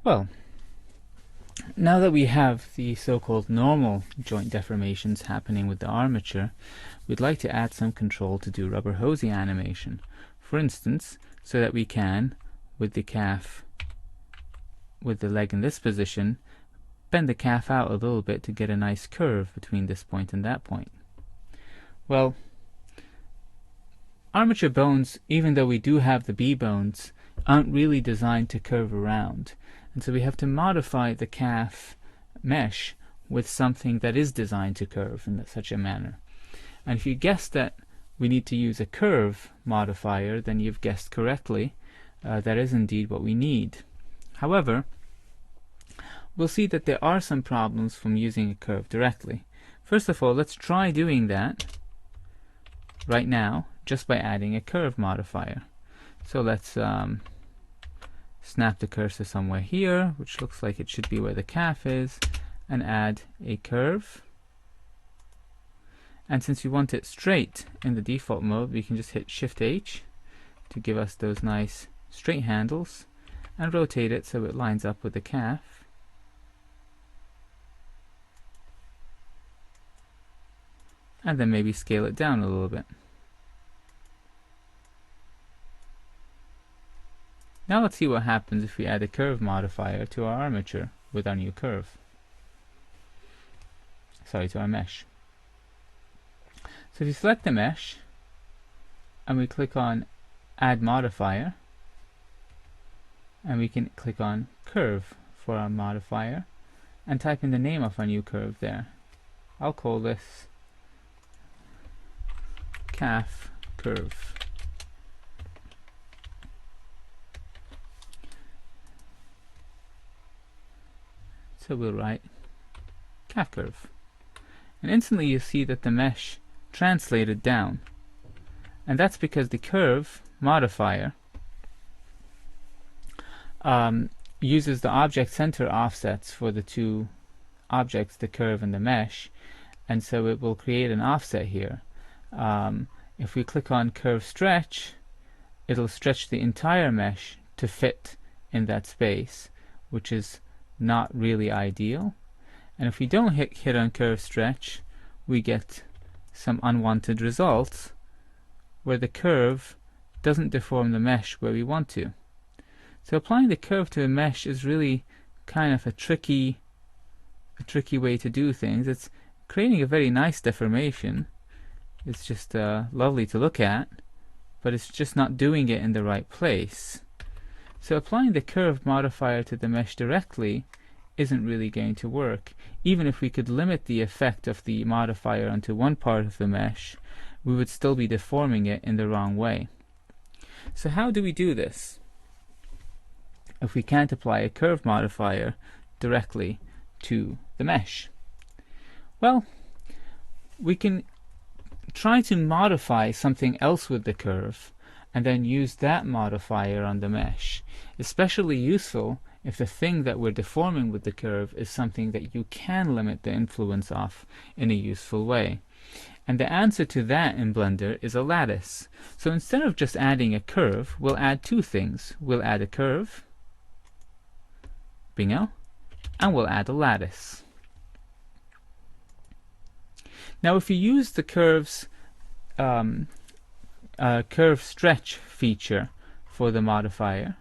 Well, now that we have the so-called normal joint deformations happening with the armature, we'd like to add some control to do rubber hosey animation. For instance, so that we can, with the calf, with the leg in this position, bend the calf out a little bit to get a nice curve between this point and that point. Well, armature bones, even though we do have the B bones, aren't really designed to curve around. And so we have to modify the calf mesh with something that is designed to curve in such a manner. And if you guessed that we need to use a curve modifier, then you've guessed correctly. That is indeed what we need. However, we'll see that there are some problems from using a curve directly. First of all, let's try doing that right now just by adding a curve modifier. So let's snap the cursor somewhere here, which looks like it should be where the calf is, and add a curve. And since we want it straight in the default mode, we can just hit Shift H to give us those nice straight handles and rotate it so it lines up with the calf. And then maybe scale it down a little bit. Now let's see what happens if we add a curve modifier to our armature with our new curve. Sorry, to our mesh. So if you select the mesh and we click on Add Modifier, and we can click on Curve for our modifier and type in the name of our new curve there. I'll call this Calf Curve. So we'll write calf curve. And instantly you see that the mesh translated down. And that's because the curve modifier uses the object center offsets for the two objects, the curve and the mesh. And so it will create an offset here. If we click on curve stretch, it'll stretch the entire mesh to fit in that space, which is not really ideal. And if we don't hit on curve stretch, we get some unwanted results where the curve doesn't deform the mesh where we want to. So applying the curve to a mesh is really kind of a tricky way to do things. It's creating a very nice deformation. It's just lovely to look at, but it's just not doing it in the right place. So applying the curve modifier to the mesh directly isn't really going to work. Even if we could limit the effect of the modifier onto one part of the mesh, we would still be deforming it in the wrong way. So how do we do this if we can't apply a curve modifier directly to the mesh? Well, we can try to modify something else with the curve and then use that modifier on the mesh. Especially useful if the thing that we're deforming with the curve is something that you can limit the influence of in a useful way. And the answer to that in Blender is a lattice. So instead of just adding a curve, we'll add two things. We'll add a curve, bingo, and we'll add a lattice. Now if you use the curve's curve stretch feature for the modifier,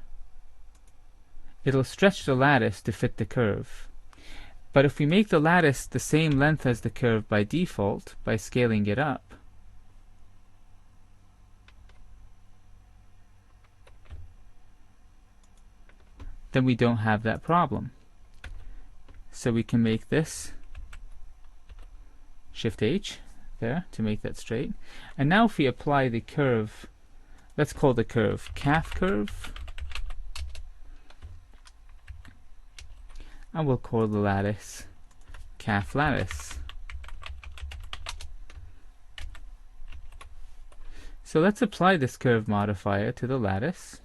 it'll stretch the lattice to fit the curve. But if we make the lattice the same length as the curve by default, by scaling it up, then we don't have that problem. So we can make this Shift H there to make that straight. And now if we apply the curve, let's call the curve calf curve, and we'll call the lattice calf lattice. So let's apply this curve modifier to the lattice.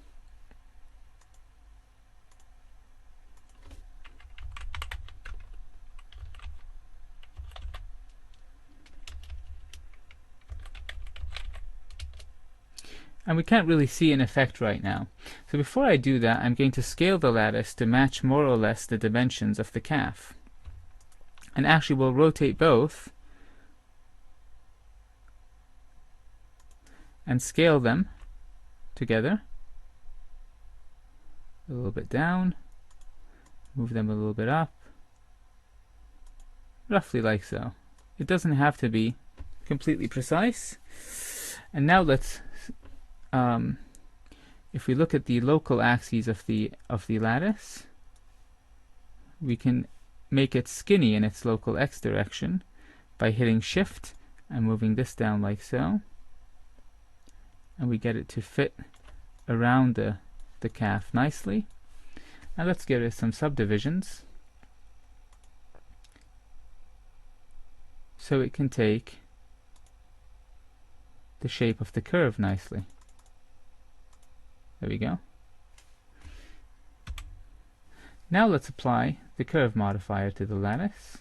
And we can't really see an effect right now. So before I do that, I'm going to scale the lattice to match more or less the dimensions of the calf. And actually we'll rotate both and scale them together. A little bit down, move them a little bit up, roughly like so. It doesn't have to be completely precise. And now let's, if we look at the local axes of the lattice, we can make it skinny in its local x direction by hitting Shift and moving this down like so. And we get it to fit around the calf nicely. And let's give it some subdivisions so it can take the shape of the curve nicely. There we go. Now let's apply the curve modifier to the lattice.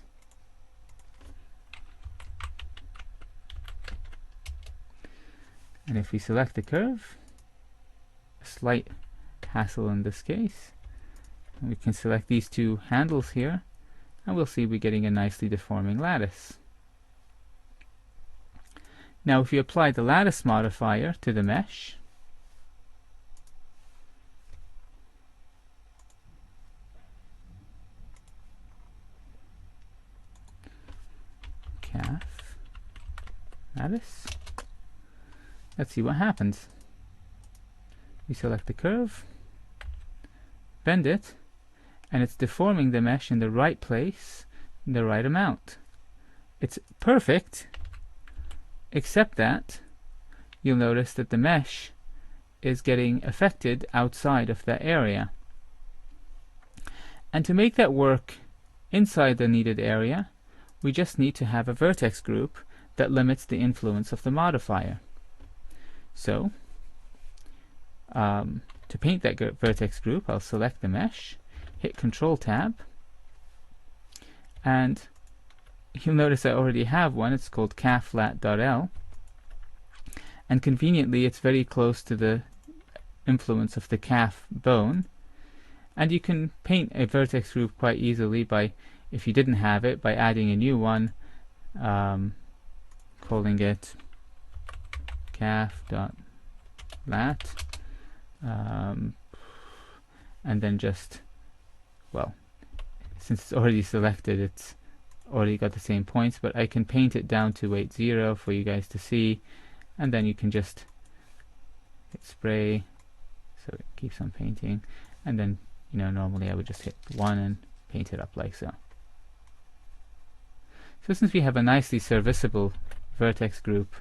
And if we select the curve, a slight hassle in this case, we can select these two handles here, and we'll see we're getting a nicely deforming lattice. Now if you apply the lattice modifier to the mesh, calf, lattice, let's see what happens. We select the curve, bend it, and it's deforming the mesh in the right place, in the right amount. It's perfect, except that you'll notice that the mesh is getting affected outside of that area. And to make that work inside the needed area, we just need to have a vertex group that limits the influence of the modifier. So, to paint that vertex group, I'll select the mesh, hit Control Tab, and you'll notice I already have one. It's called calflat.l, and conveniently it's very close to the influence of the calf bone. And you can paint a vertex group quite easily by, if you didn't have it, by adding a new one, calling it calf.lat, and then just, well, since it's already selected, it's already got the same points, but I can paint it down to 80 for you guys to see, and then you can just hit spray so it keeps on painting, and then, you know, normally I would just hit 1 and paint it up like so. So since we have a nicely serviceable vertex group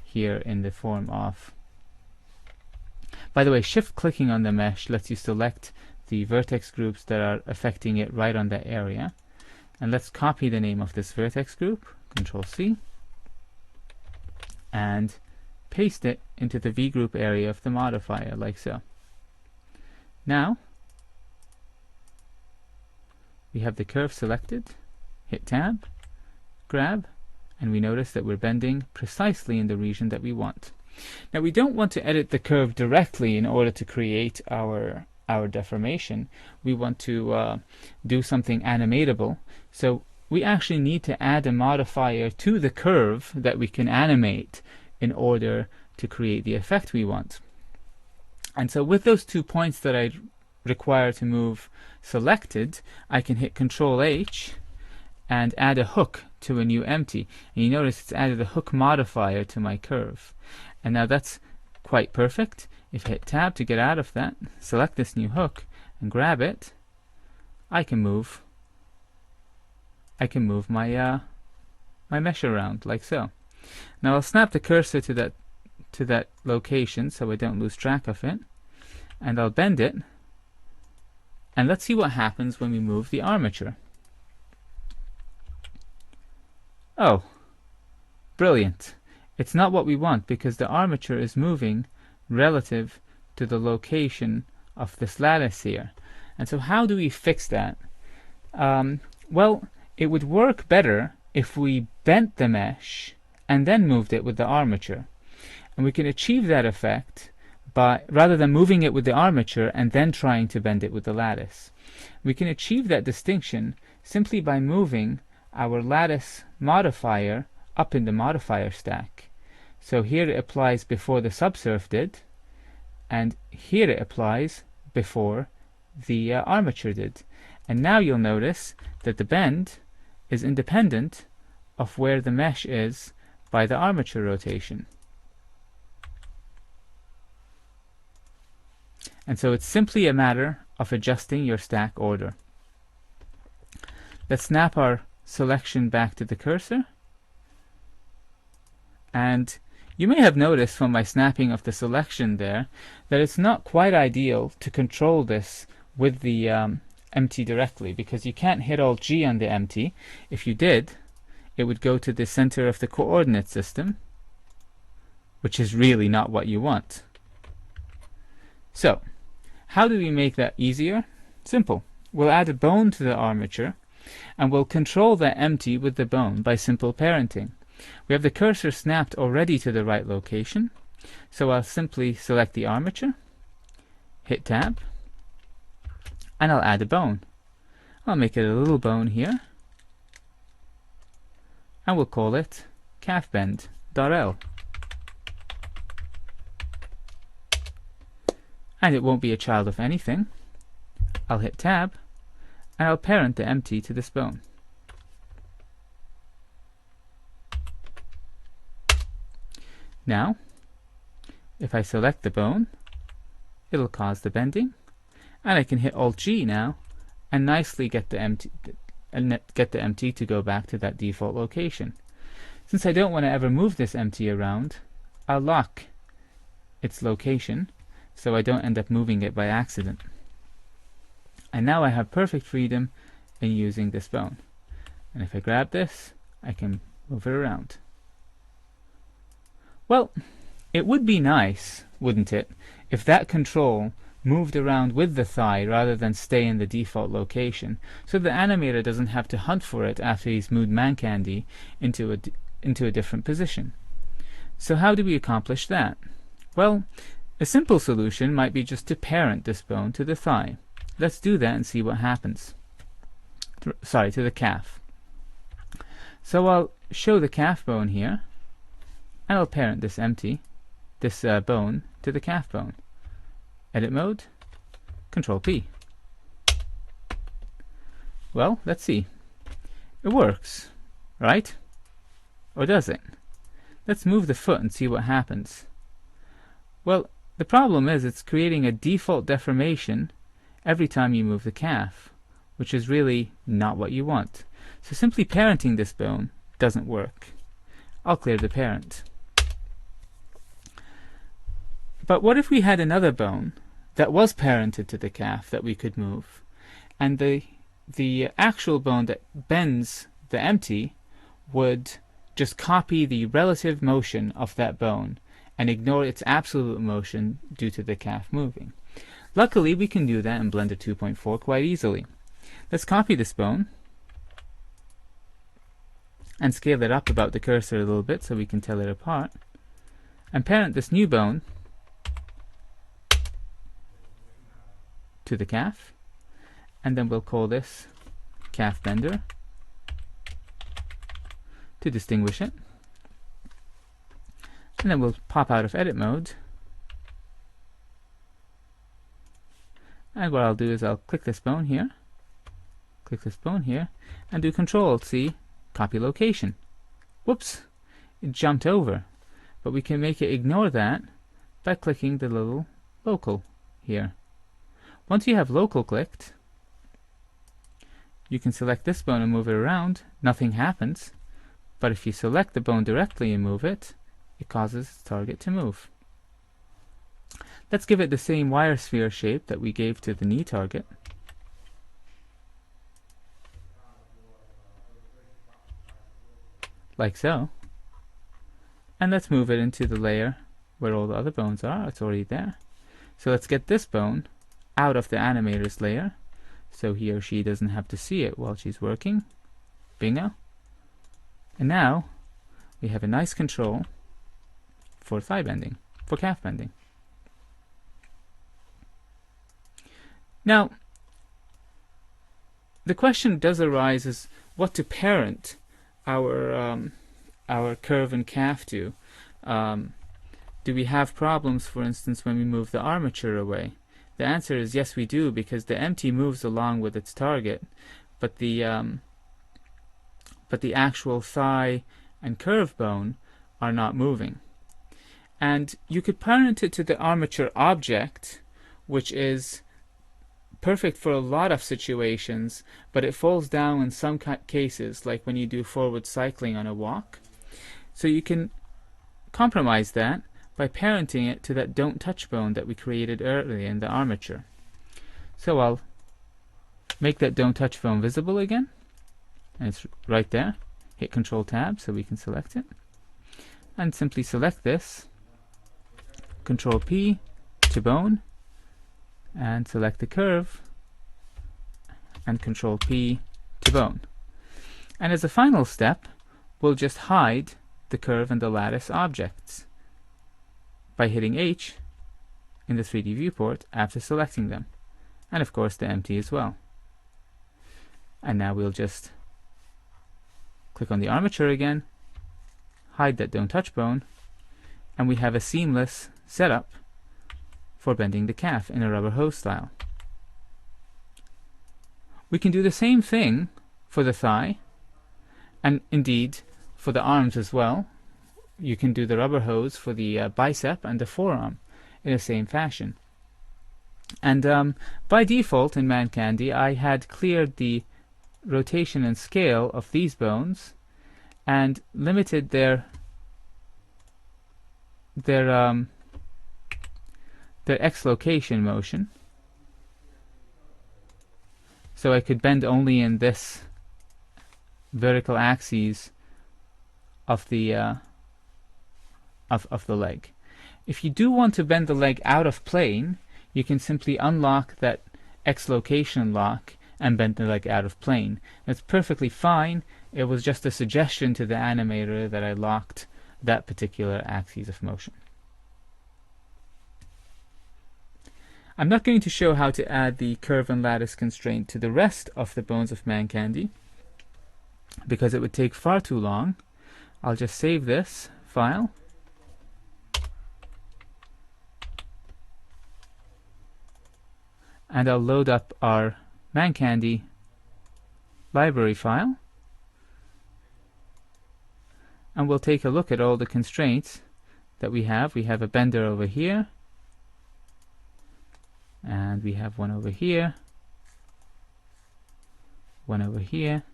here in the form of, by the way, shift clicking on the mesh lets you select the vertex groups that are affecting it right on that area. And let's copy the name of this vertex group, Control C, and paste it into the V group area of the modifier, like so. Now, we have the curve selected, hit Tab, grab, and we notice that we're bending precisely in the region that we want. Now we don't want to edit the curve directly in order to create our deformation. We want to do something animatable. So we actually need to add a modifier to the curve that we can animate in order to create the effect we want. And so with those 2 points that I require to move selected, I can hit Control H and add a hook to a new empty. And you notice it's added a hook modifier to my curve. And now that's quite perfect. If I hit Tab to get out of that, select this new hook and grab it, I can move my my mesh around like so. Now I'll snap the cursor to that location so I don't lose track of it, and I'll bend it, and let's see what happens when we move the armature. Oh, brilliant. It's not what we want because the armature is moving relative to the location of this lattice here. And so how do we fix that? Well, it would work better if we bent the mesh and then moved it with the armature. And we can achieve that effect rather than moving it with the armature and then trying to bend it with the lattice. We can achieve that distinction simply by moving our lattice modifier up in the modifier stack. So here it applies before the subsurf did, and here it applies before the armature did. And now you'll notice that the bend is independent of where the mesh is by the armature rotation. And so it's simply a matter of adjusting your stack order. Let's snap our selection back to the cursor. And you may have noticed from my snapping of the selection there that it's not quite ideal to control this with the empty directly, because you can't hit Alt G on the empty. If you did, it would go to the center of the coordinate system, which is really not what you want. So, how do we make that easier? Simple. We'll add a bone to the armature, and we'll control that empty with the bone by simple parenting. We have the cursor snapped already to the right location, so I'll simply select the armature, hit Tab, and I'll add a bone. I'll make it a little bone here, and we'll call it calfbend.l. And it won't be a child of anything. I'll hit Tab, and I'll parent the empty to this bone. Now, if I select the bone, it'll cause the bending, and I can hit Alt G now and nicely get the empty to go back to that default location. Since I don't want to ever move this empty around, I'll lock its location so I don't end up moving it by accident. And now I have perfect freedom in using this bone. And if I grab this, I can move it around. Well, it would be nice, wouldn't it, if that control moved around with the thigh rather than stay in the default location, so the animator doesn't have to hunt for it after he's moved Mancandy into a different position. So how do we accomplish that? Well, a simple solution might be just to parent this bone to the thigh. Let's do that and see what happens. Sorry, to the calf. So I'll show the calf bone here, and I'll parent this bone to the calf bone. Edit mode, Control P. Well, let's see. It works, right? Or does it? Let's move the foot and see what happens. Well, the problem is it's creating a default deformation every time you move the calf, which is really not what you want. So simply parenting this bone doesn't work. I'll clear the parent. But what if we had another bone that was parented to the calf that we could move, and the actual bone that bends the empty would just copy the relative motion of that bone and ignore its absolute motion due to the calf moving? Luckily, we can do that in Blender 2.4 quite easily. Let's copy this bone and scale it up about the cursor a little bit so we can tell it apart, and parent this new bone to the calf, and then we'll call this calf bender to distinguish it, and then we'll pop out of edit mode, and what I'll do is I'll click this bone here, and do Control-C, copy location. Whoops, it jumped over, but we can make it ignore that by clicking the little local here. Once you have local clicked, you can select this bone and move it around. Nothing happens. But if you select the bone directly and move it, it causes its target to move. Let's give it the same wire sphere shape that we gave to the knee target. Like so. And let's move it into the layer where all the other bones are. It's already there. So let's get this bone out of the animator's layer, so he or she doesn't have to see it while she's working. Bingo. And now we have a nice control for thigh bending, for calf bending. Now, the question does arise is what to parent our curve and calf to. Do we have problems, for instance, when we move the armature away? The answer is yes, we do, because the empty moves along with its target, but the actual thigh and curve bone are not moving. And you could parent it to the armature object, which is perfect for a lot of situations, but it falls down in some cases, like when you do forward cycling on a walk. So you can compromise that by parenting it to that don't touch bone that we created earlier in the armature. So I'll make that don't touch bone visible again, and it's right there. Hit Control Tab so we can select it, and simply select this, Control P to bone, and select the curve, and Control P to bone. And as a final step, we'll just hide the curve and the lattice objects by hitting H in the 3D viewport after selecting them, and of course the empty as well. And now we'll just click on the armature again, hide that don't touch bone, and we have a seamless setup for bending the calf in a rubber hose style. We can do the same thing for the thigh, and indeed for the arms as well. You can do the rubber hose for the bicep and the forearm in the same fashion. And by default in Mancandy, I had cleared the rotation and scale of these bones and limited their X-location motion, so I could bend only in this vertical axis of the leg. If you do want to bend the leg out of plane, you can simply unlock that X-location lock and bend the leg out of plane. That's perfectly fine. It was just a suggestion to the animator that I locked that particular axis of motion. I'm not going to show how to add the curve and lattice constraint to the rest of the bones of Mancandy, because it would take far too long. I'll just save this file, and I'll load up our Mancandy library file, and we'll take a look at all the constraints that we have. We have a bender over here, and we have one over here, one over here.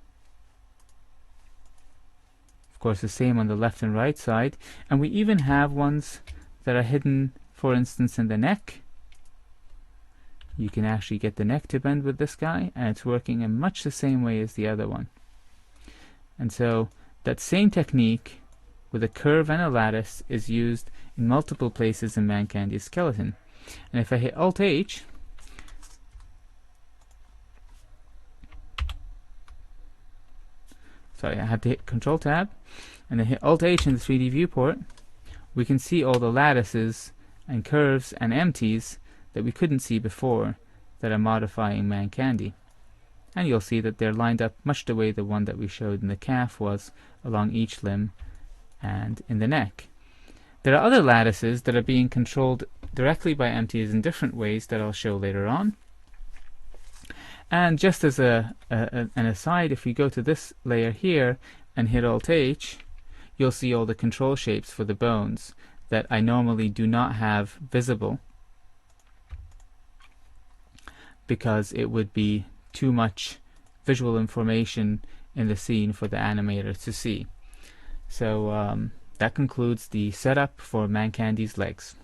Of course, the same on the left and right side, and we even have ones that are hidden, for instance, in the neck. You can actually get the neck to bend with this guy, and it's working in much the same way as the other one. And so that same technique with a curve and a lattice is used in multiple places in Mancandy's skeleton. And if I hit Alt-H, sorry, I have to hit Control-Tab, and then hit Alt-H in the 3D viewport, we can see all the lattices and curves and empties that we couldn't see before that are modifying Mancandy. And you'll see that they're lined up much the way the one that we showed in the calf was, along each limb and in the neck. There are other lattices that are being controlled directly by empties in different ways that I'll show later on. And just as an aside, if we go to this layer here and hit Alt-H, you'll see all the control shapes for the bones that I normally do not have visible, because it would be too much visual information in the scene for the animator to see. So that concludes the setup for Mancandy's legs.